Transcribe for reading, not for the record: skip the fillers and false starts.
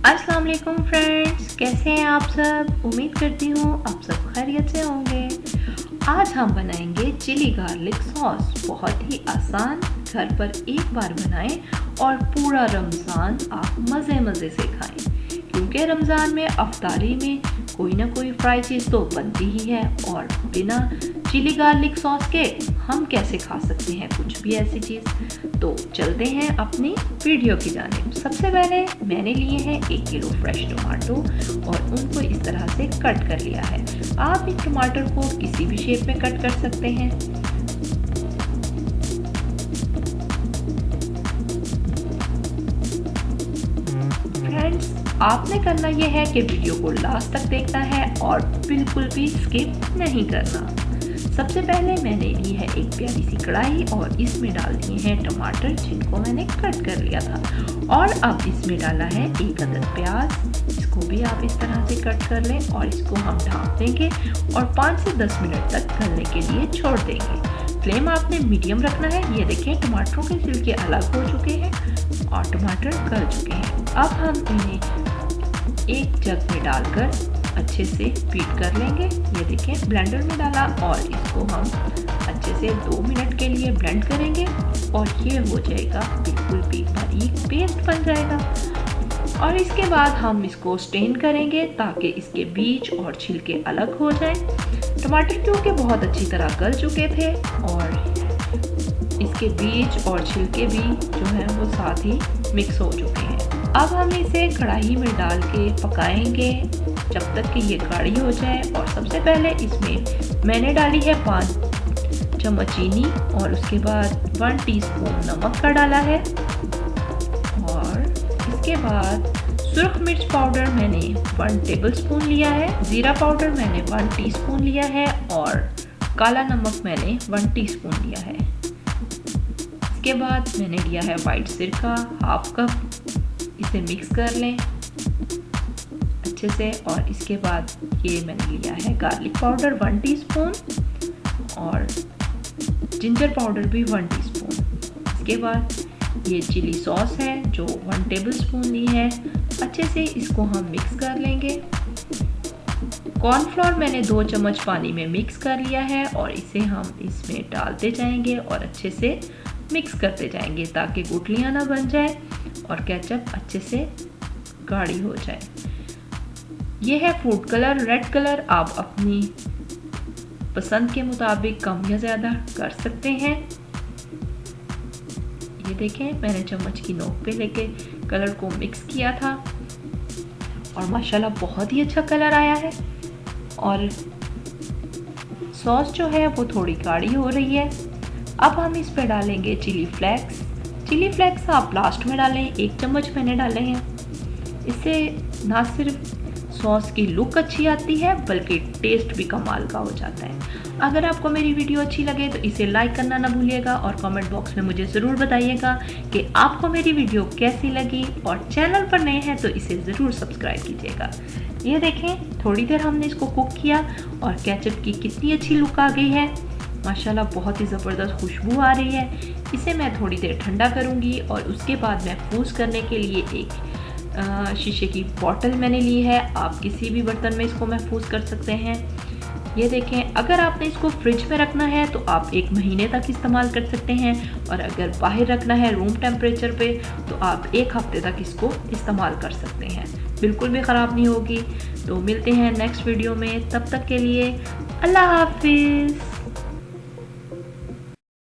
अस्सलाम वालेकुम फ्रेंड्स, कैसे हैं आप सब। उम्मीद करती हूँ आप सब खैरियत से होंगे। आज हम बनाएंगे चिली गार्लिक सॉस। बहुत ही आसान, घर पर एक बार बनाएं और पूरा रमज़ान आप मज़े मज़े से खाएं, क्योंकि रमज़ान में अफ्तारी में कोई ना कोई फ्राई चीज़ तो बनती ही है और बिना चिली गार्लिक सॉस के हम कैसे खा सकते हैं कुछ भी ऐसी चीज़। तो चलते हैं अपनी वीडियो की जानिब। सबसे पहले मैंने लिए हैं 1 किलो फ्रेश टमाटो और उनको इस तरह से कट कर लिया है। आप इस टमाटर को किसी भी शेप में कट कर सकते हैं। फ्रेंड्स, आपने करना यह है कि वीडियो को लास्ट तक देखना है और बिल्कुल भी स्किप नहीं करना। सबसे पहले मैंने ली है एक प्यारी सी कढ़ाई और इसमें डाल दिए हैं टमाटर जिनको मैंने कट कर लिया था। और अब इसमें डाला है 1 अदद प्याज, इसको भी आप इस तरह से कट कर लें और इसको हम ढाँप देंगे और 5 से 10 मिनट तक गलने के लिए छोड़ देंगे। फ्लेम आपने मीडियम रखना है। ये देखिए टमाटरों के छिलके अलग हो चुके हैं और टमाटर गल चुके हैं। अब हम इन्हें एक जग में डालकर अच्छे से बीट कर लेंगे। ये देखें ब्लेंडर में डाला और इसको हम अच्छे से 2 मिनट के लिए ब्लेंड करेंगे और ये हो जाएगा बिल्कुल भी बारीक पेस्ट बन जाएगा। और इसके बाद हम इसको स्टेन करेंगे ताकि इसके बीज और छिलके अलग हो जाएं। टमाटर क्योंकि बहुत अच्छी तरह गल चुके थे और इसके बीज और छिलके भी जो हैं वो साथ ही मिक्स हो चुके हैं। अब हम इसे कढ़ाई में डाल के पकाएंगे जब तक कि ये गाढ़ी हो जाए। और सबसे पहले इसमें मैंने डाली है 5 चम्मच चीनी और उसके बाद 1 टीस्पून नमक का डाला है। और इसके बाद सुर्ख मिर्च पाउडर मैंने 1 टेबलस्पून लिया है, ज़ीरा पाउडर मैंने 1 टीस्पून लिया है और काला नमक मैंने 1 टीस्पून लिया है। इसके बाद मैंने लिया है वाइट सिरका 1/2 कप, इसे मिक्स कर लें अच्छे से। और इसके बाद ये मैंने लिया है गार्लिक पाउडर 1 टीस्पून और जिंजर पाउडर भी 1 टीस्पून। इसके बाद ये चिली सॉस है जो 1 टेबलस्पून ली है। अच्छे से इसको हम मिक्स कर लेंगे। कॉर्नफ्लोर मैंने 2 चम्मच पानी में मिक्स कर लिया है और इसे हम इसमें डालते जाएंगे और अच्छे से मिक्स करते जाएंगे ताकि गुठलियाँ ना बन जाए और केचप अच्छे से गाढ़ी हो जाए। यह है फूड कलर, रेड कलर आप अपनी पसंद के मुताबिक कम या ज़्यादा कर सकते हैं। ये देखें मैंने चम्मच की नोक पे लेके कलर को मिक्स किया था और माशाल्लाह बहुत ही अच्छा कलर आया है। और सॉस जो है वो थोड़ी गाढ़ी हो रही है। अब हम इस पे डालेंगे चिली फ्लेक्स। चिली फ्लेक्स आप लास्ट में डालें, 1 चम्मच मैंने डाले हैं। इससे ना सिर्फ सॉस की लुक अच्छी आती है बल्कि टेस्ट भी कमाल का हो जाता है। अगर आपको मेरी वीडियो अच्छी लगे तो इसे लाइक करना ना भूलिएगा और कमेंट बॉक्स में मुझे ज़रूर बताइएगा कि आपको मेरी वीडियो कैसी लगी। और चैनल पर नए हैं तो इसे ज़रूर सब्सक्राइब कीजिएगा। ये देखें थोड़ी देर हमने इसको कुक किया और केचप की कितनी अच्छी लुक आ गई है। माशाल्लाह बहुत ही ज़बरदस्त खुशबू आ रही है। इसे मैं थोड़ी देर ठंडा करूँगी और उसके बाद महफूज करने के लिए एक शीशे की बोतल मैंने ली है। आप किसी भी बर्तन में इसको महफूज कर सकते हैं। ये देखें अगर आपने इसको फ्रिज में रखना है तो आप 1 महीने तक इस्तेमाल कर सकते हैं और अगर बाहर रखना है रूम टेम्परेचर पे तो आप 1 हफ्ते तक इसको इस्तेमाल कर सकते हैं, बिल्कुल भी ख़राब नहीं होगी। तो मिलते हैं नेक्स्ट वीडियो में, तब तक के लिए अल्लाह हाफिज़।